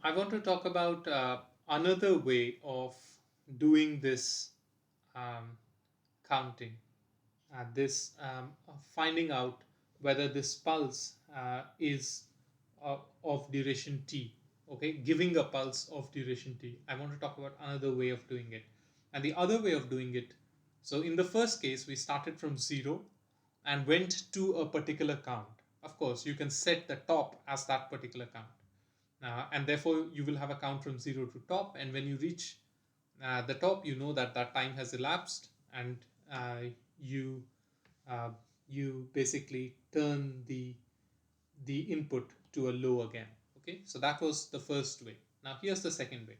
I want to talk about another way of doing this um, counting, finding out whether this pulse is of duration t. Okay, giving a pulse of duration t. I want to talk about another way of doing it. And the other way of doing it, so in the first case, we started from 0 and went to a particular count. Of course, you can set the top as that particular count. And therefore, you will have a count from 0 to top. And when you reach the top, you know that that time has elapsed, and you uh, you basically turn the input to a low again. Okay, so that was the first way. Now here's the second way.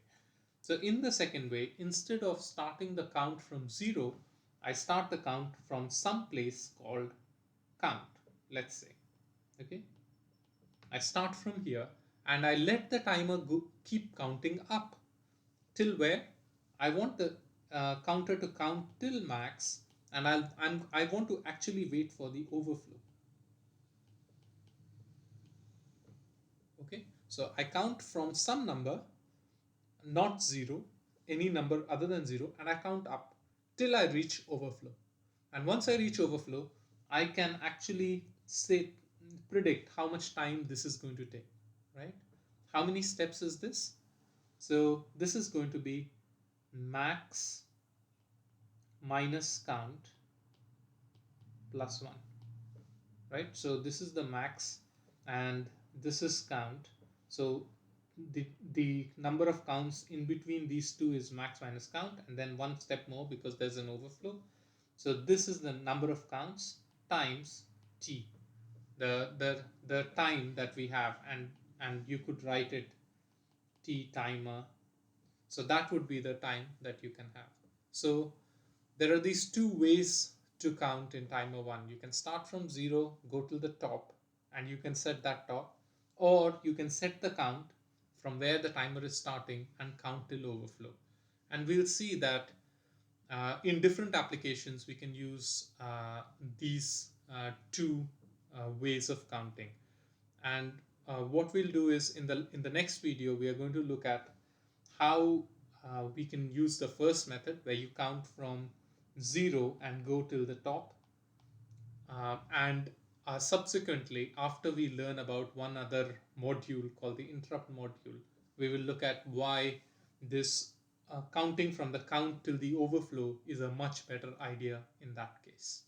So in the second way, instead of starting the count from 0, I start the count from some place called count, let's say. Okay, I start from here and I let the timer keep counting up till where I want the counter to count till max, and I want to actually wait for the overflow. Okay, so I count from some number, not 0, any number other than 0, and I count up till I reach overflow. And once I reach overflow, I can actually say, predict how much time this is going to take, right? How many steps is this? So this is going to be max minus count plus 1, right? So this is the max and this is count. So the number of counts in between these two is max minus count, and then one step more because there's an overflow. So this is the number of counts times t, the time that we have, and you could write it t timer. So that would be the time that you can have. So there are these two ways to count in timer 1. You can start from 0, go to the top, and you can set that top, or you can set the count from where the timer is starting and count till overflow. And we'll see that in different applications we can use these two ways of counting. And what we'll do is in the next video we are going to look at how we can use the first method where you count from 0 and go till the top. And subsequently, after we learn about one other module called the interrupt module, we will look at why this counting from the count till the overflow is a much better idea in that case.